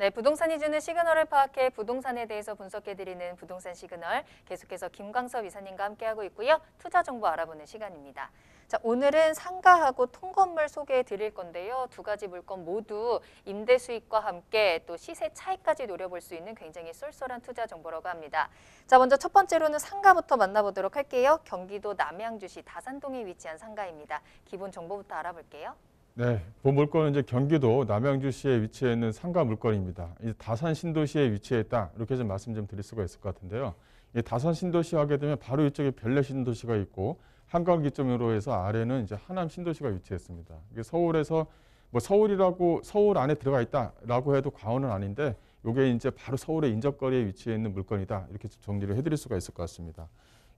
네, 부동산이 주는 시그널을 파악해 부동산에 대해서 분석해드리는 부동산 시그널, 계속해서 김광섭 이사님과 함께하고 있고요. 투자 정보 알아보는 시간입니다. 자, 오늘은 상가하고 통건물 소개해 드릴 건데요. 두 가지 물건 모두 임대 수익과 함께 또 시세 차이까지 노려볼 수 있는 굉장히 쏠쏠한 투자 정보라고 합니다. 자, 먼저 첫 번째로는 상가부터 만나보도록 할게요. 경기도 남양주시 다산동에 위치한 상가입니다. 기본 정보부터 알아볼게요. 네, 본 물건은 이제 경기도 남양주시에 위치해 있는 상가 물건입니다. 이 다산 신도시에 위치해 있다, 이렇게 좀 말씀 좀 드릴 수가 있을 것 같은데요. 이 다산 신도시 하게 되면 바로 이쪽에 별내 신도시가 있고 한강 기점으로 해서 아래는 이제 하남 신도시가 위치했습니다. 이게 서울에서 뭐 서울 안에 들어가 있다라고 해도 과언은 아닌데, 이게 이제 바로 서울의 인접거리에 위치해 있는 물건이다, 이렇게 정리를 해드릴 수가 있을 것 같습니다.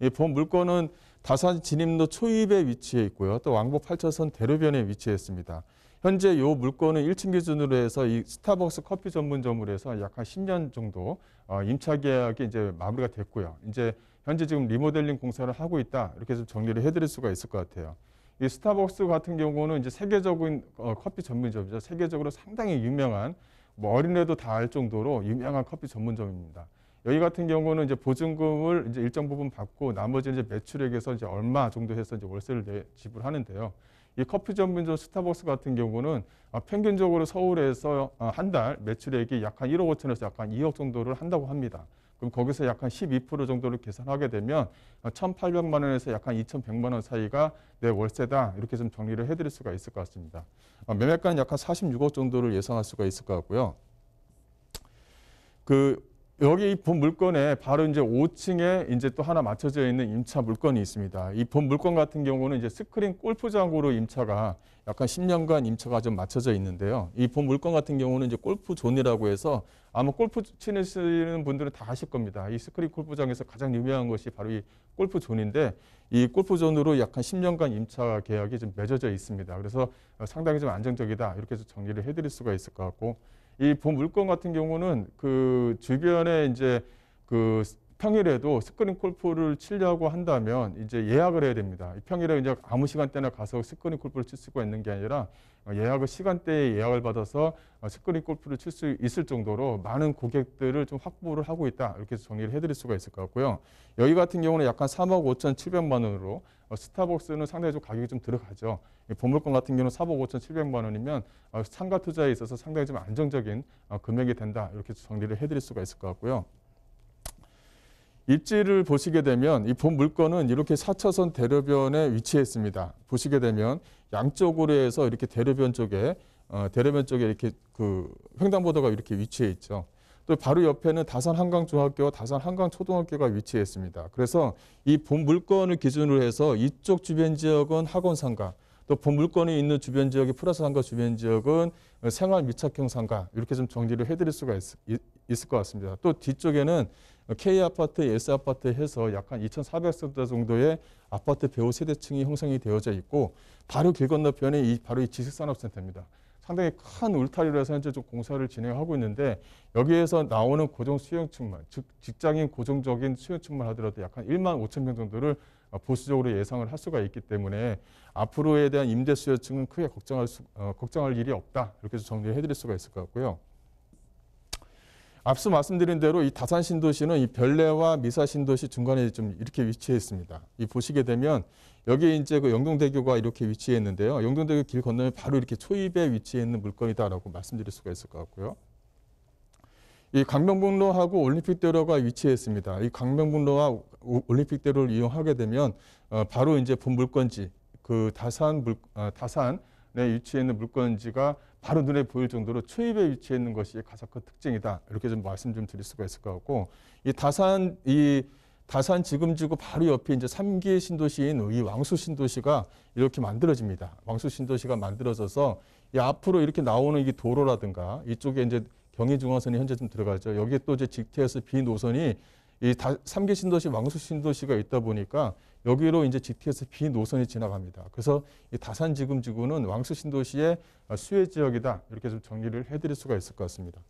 이 본 물건은 다산 진입로 초입에 위치해 있고요. 또 왕복 8차선 대로변에 위치했습니다. 현재 이 물건은 1층 기준으로 해서 이 스타벅스 커피 전문점으로 해서 약 한 10년 정도 임차 계약이 이제 마무리가 됐고요. 이제 현재 지금 리모델링 공사를 하고 있다, 이렇게 좀 정리를 해드릴 수가 있을 것 같아요. 이 스타벅스 같은 경우는 이제 세계적인 커피 전문점이죠. 세계적으로 상당히 유명한, 뭐 어린애도 다 알 정도로 유명한 커피 전문점입니다. 여기 같은 경우는 이제 보증금을 이제 일정 부분 받고 나머지 이제 매출액에서 이제 얼마 정도 해서 이제 월세를 지불하는데요. 이 커피 전문점 스타벅스 같은 경우는 평균적으로 서울에서 한 달 매출액이 약 한 1억 5천에서 약 한 2억 정도를 한다고 합니다. 그럼 거기서 약 한 12% 정도를 계산하게 되면 1,800만 원에서 약 한 2,100만 원 사이가 내 월세다, 이렇게 좀 정리를 해드릴 수가 있을 것 같습니다. 매매가는 약 한 46억 정도를 예상할 수가 있을 것 같고요. 여기 본 물건에 바로 이제 5층에 이제 또 하나 맞춰져 있는 임차 물건이 있습니다. 이 본 물건 같은 경우는 이제 스크린 골프장으로 임차가 약간 10년간 임차가 좀 맞춰져 있는데요. 이 본 물건 같은 경우는 이제 골프존이라고 해서 아마 골프 치시는 분들은 다 아실 겁니다. 이 스크린 골프장에서 가장 유명한 것이 바로 이 골프존인데, 이 골프존으로 약간 10년간 임차 계약이 좀 맺어져 있습니다. 그래서 상당히 좀 안정적이다, 이렇게 해서 정리를 해드릴 수가 있을 것 같고, 이 본 물건 같은 경우는 그 주변에 이제 그 평일에도 스크린 골프를 치려고 한다면 이제 예약을 해야 됩니다. 평일에 이제 아무 시간대나 가서 스크린 골프를 칠 수가 있는 게 아니라 예약을 시간대에 예약을 받아서 스크린 골프를 칠 수 있을 정도로 많은 고객들을 좀 확보를 하고 있다, 이렇게 정리를 해드릴 수가 있을 것 같고요. 여기 같은 경우는 약간 3억 5,700만 원으로 스타벅스는 상당히 좀 가격이 좀 들어가죠. 보물권 같은 경우는 4억 5,700만 원이면 상가 투자에 있어서 상당히 좀 안정적인 금액이 된다, 이렇게 정리를 해드릴 수가 있을 것 같고요. 입지를 보시게 되면 이 본 물건은 이렇게 4차선 대로변에 위치해 있습니다. 보시게 되면 양쪽으로 해서 이렇게 대로변 쪽에 이렇게 그 횡단보도가 이렇게 위치해 있죠. 또 바로 옆에는 다산 한강중학교와 다산 한강초등학교가 위치해 있습니다. 그래서 이 본 물건을 기준으로 해서 이쪽 주변 지역은 학원 상가, 또 본 물건이 있는 주변 지역이 플러스 상가 주변 지역은 생활 밀착형 상가, 이렇게 좀 정리를 해드릴 수가 있을 것 같습니다. 또 뒤쪽에는 K아파트, S아파트 해서 약 한 2,400세대 정도의 아파트 배후 세대층이 형성이 되어져 있고, 바로 길 건너편에 바로 이 지식산업센터입니다. 상당히 큰 울타리로 해서 현재 좀 공사를 진행하고 있는데, 여기에서 나오는 고정 수용층만, 즉 직장인 고정적인 수용층만 하더라도 약 한 1만 5천 명 정도를 보수적으로 예상을 할 수가 있기 때문에 앞으로에 대한 임대 수요층은 크게 걱정할 일이 없다, 이렇게 정리해 드릴 수가 있을 것 같고요. 앞서 말씀드린 대로 이 다산 신도시는 이 별내와 미사 신도시 중간에 좀 이렇게 위치해 있습니다. 이 보시게 되면 여기 이제 그 영동대교가 이렇게 위치해 있는데요. 영동대교 길 건너면 바로 이렇게 초입에 위치해 있는 물건이다라고 말씀드릴 수가 있을 것 같고요. 이 강명북로하고 올림픽대로가 위치해 있습니다. 이 강명북로와 올림픽대로를 이용하게 되면 바로 이제 본 물건지, 그 다산에 위치해 있는 물건지가 바로 눈에 보일 정도로 초입에 위치해 있는 것이 가장 큰 특징이다, 이렇게 좀 말씀 좀 드릴 수가 있을 것 같고, 이 다산 지금지구 바로 옆에 이제 3기 신도시인 이 왕수 신도시가 이렇게 만들어집니다. 왕수 신도시가 만들어져서 이 앞으로 이렇게 나오는 이 도로라든가 이쪽에 이제 경의중앙선이 현재 좀 들어가죠. 여기에 또 이제 GTX B 노선이 이 3기 신도시, 왕수 신도시가 있다 보니까 여기로 이제 GTX B 노선이 지나갑니다. 그래서 이 다산 지금지구는 왕수 신도시의 수혜 지역이다, 이렇게 좀 정리를 해드릴 수가 있을 것 같습니다.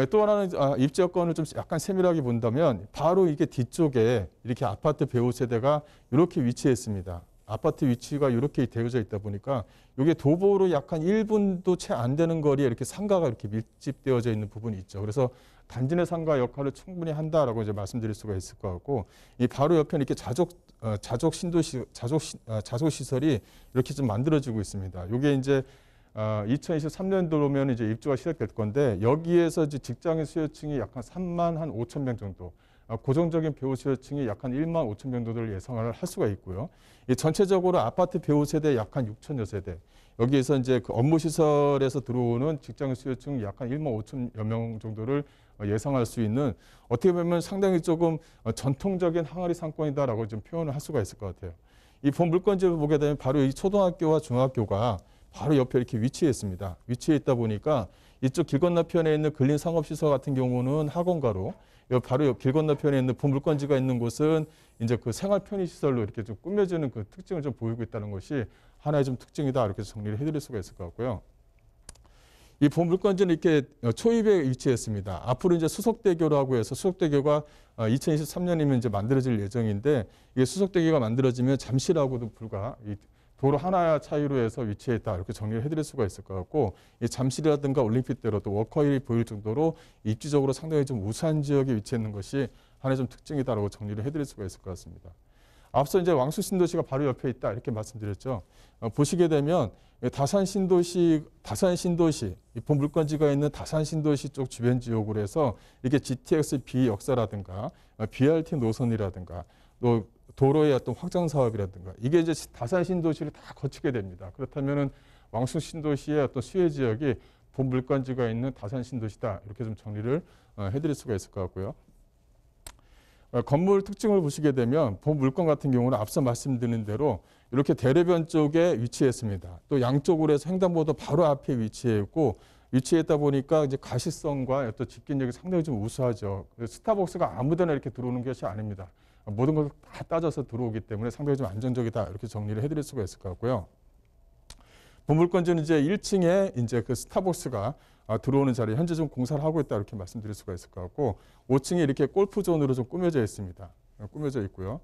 또 하나는 입지 여건을 좀 약간 세밀하게 본다면 바로 이게 뒤쪽에 이렇게 아파트 배후 세대가 이렇게 위치해 있습니다. 아파트 위치가 이렇게 되어져 있다 보니까 이게 도보로 약 한 1분도 채 안 되는 거리에 이렇게 상가가 이렇게 밀집되어져 있는 부분이 있죠. 그래서 단지 내 상가 역할을 충분히 한다라고 이제 말씀드릴 수가 있을 것 같고, 이 바로 옆에 이렇게 자족 신도시 자소 시설이 이렇게 좀 만들어지고 있습니다. 이게 이제 2023년도로면 이제 입주가 시작될 건데, 여기에서 이제 직장인 수요층이 약 한 3만 한 5천 명 정도, 고정적인 배우 수요층이 약 한 1만 5천 명 정도를 예상을 할 수가 있고요. 이 전체적으로 아파트 배우 세대 약 한 6천여 세대, 여기에서 이제 그 업무 시설에서 들어오는 직장인 수요층 약 한 1만 5천여 명 정도를 예상할 수 있는, 어떻게 보면 상당히 조금 전통적인 항아리 상권이다라고 좀 표현을 할 수가 있을 것 같아요. 이 본 물건지를 보게 되면 바로 이 초등학교와 중학교가 바로 옆에 이렇게 위치해 있습니다. 위치해 있다 보니까 이쪽 길 건너편에 있는 근린 상업시설 같은 경우는 학원가로, 바로 길 건너편에 있는 본 물건지가 있는 곳은 이제 그 생활 편의시설로 이렇게 좀 꾸며지는 그 특징을 좀 보이고 있다는 것이 하나의 좀 특징이다, 이렇게 정리를 해드릴 수가 있을 것 같고요. 이 본 물건지는 이렇게 초입에 위치했습니다. 앞으로 이제 수석대교라고 해서, 수석대교가 2023년이면 이제 만들어질 예정인데, 이게 수석대교가 만들어지면 잠실하고도 불과 이 도로 하나 차이로 해서 위치했다, 이렇게 정리를 해드릴 수가 있을 것 같고, 이 잠실이라든가 올림픽대로 또 워커힐이 보일 정도로 입지적으로 상당히 좀 우수한 지역에 위치했는 것이 하나의 좀 특징이다라고 정리를 해드릴 수가 있을 것 같습니다. 앞서 이제 왕수 신도시가 바로 옆에 있다, 이렇게 말씀드렸죠. 보시게 되면 다산 신도시, 이 본 물건지가 있는 다산 신도시 쪽 주변 지역으로 해서 이렇게 GTX B 역사라든가 BRT 노선이라든가 또 도로의 어떤 확장 사업이라든가, 이게 이제 다산 신도시를 다 거치게 됩니다. 그렇다면은 왕수 신도시의 어떤 수혜 지역이 본 물건지가 있는 다산 신도시다, 이렇게 좀 정리를 해드릴 수가 있을 것 같고요. 건물 특징을 보시게 되면 본 물건 같은 경우는 앞서 말씀드린 대로 이렇게 대로변 쪽에 위치했습니다. 또 양쪽으로 해서 횡단보도 바로 앞에 위치해 있고, 위치했다 보니까 이제 가시성과 어떤 집긴력이 상당히 좀 우수하죠. 스타벅스가 아무데나 이렇게 들어오는 것이 아닙니다. 모든 걸 다 따져서 들어오기 때문에 상당히 좀 안정적이다, 이렇게 정리를 해드릴 수가 있을 것 같고요. 본 물건지는 이제 1층에 이제 그 스타벅스가 들어오는 자리에 현재 좀 공사를 하고 있다, 이렇게 말씀드릴 수가 있을 것 같고, 5층에 이렇게 골프존으로 좀 꾸며져 있습니다. 꾸며져 있고요.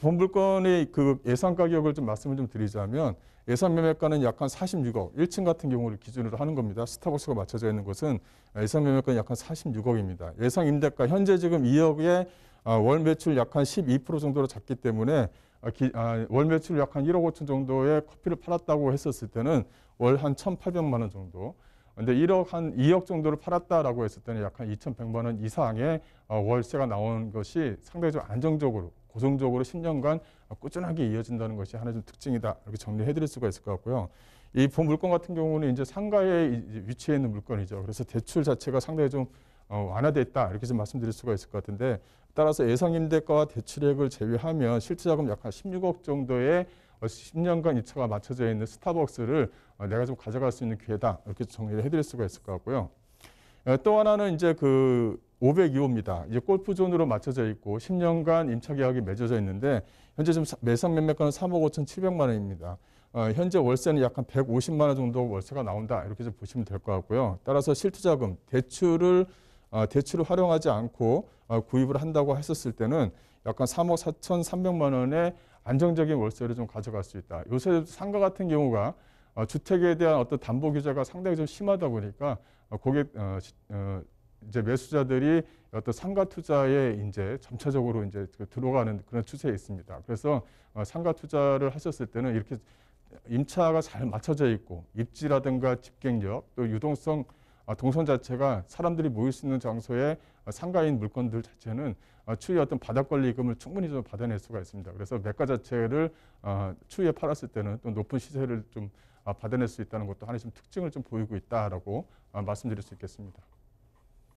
본 물건의 그 예상 가격을 좀 말씀을 좀 드리자면, 예상 매매가는 약 한 46억, 1층 같은 경우를 기준으로 하는 겁니다. 스타벅스가 맞춰져 있는 곳은 예상 매매가는 약 한 46억입니다. 예상 임대가 현재 지금 2억에 월 매출 약 한 12% 정도로 잡기 때문에 월 매출 약 한 1억 5천 정도의 커피를 팔았다고 했었을 때는 월 한 1,800만 원 정도. 근데 2억 정도를 팔았다라고 했을 때는 약 한 2,100만 원 이상의 월세가 나오는 것이 상당히 좀 안정적으로, 고정적으로 10년간 꾸준하게 이어진다는 것이 하나의 좀 특징이다, 이렇게 정리해드릴 수가 있을 것 같고요. 이 본 물건 같은 경우는 이제 상가에 위치해 있는 물건이죠. 그래서 대출 자체가 상당히 좀 완화돼 있다, 이렇게 좀 말씀드릴 수가 있을 것 같은데, 따라서 예상 임대가와 대출액을 제외하면 실제 자금 약 한 16억 정도의 10년간 이차가 맞춰져 있는 스타벅스를 내가 좀 가져갈 수 있는 기회다, 이렇게 정리를 해드릴 수가 있을 것 같고요. 또 하나는 이제 그 502호입니다. 이제 골프존으로 맞춰져 있고 10년간 임차 계약이 맺어져 있는데, 현재 지금 매상 매매가는 3억 5,700만 원입니다. 현재 월세는 약 한 150만 원 정도 월세가 나온다, 이렇게 좀 보시면 될 것 같고요. 따라서 실투자금, 대출을 활용하지 않고 구입을 한다고 했었을 때는 약간 3억 4,300만 원의 안정적인 월세를 좀 가져갈 수 있다. 요새 상가 같은 경우가 주택에 대한 어떤 담보 규제가 상당히 좀 심하다 보니까 이제 매수자들이 어떤 상가 투자에 이제 점차적으로 이제 들어가는 그런 추세에 있습니다. 그래서 상가 투자를 하셨을 때는 이렇게 임차가 잘 맞춰져 있고, 입지라든가 집객력, 또 유동성, 동선 자체가 사람들이 모일 수 있는 장소에 상가인 물건들 자체는 추후에 어떤 바닥 권리금을 충분히 좀 받아낼 수가 있습니다. 그래서 매가 자체를 추후에 팔았을 때는 또 높은 시세를 좀 받아낼 수 있다는 것도 하나의 좀 특징을 좀 보이고 있다라고 말씀드릴 수 있겠습니다.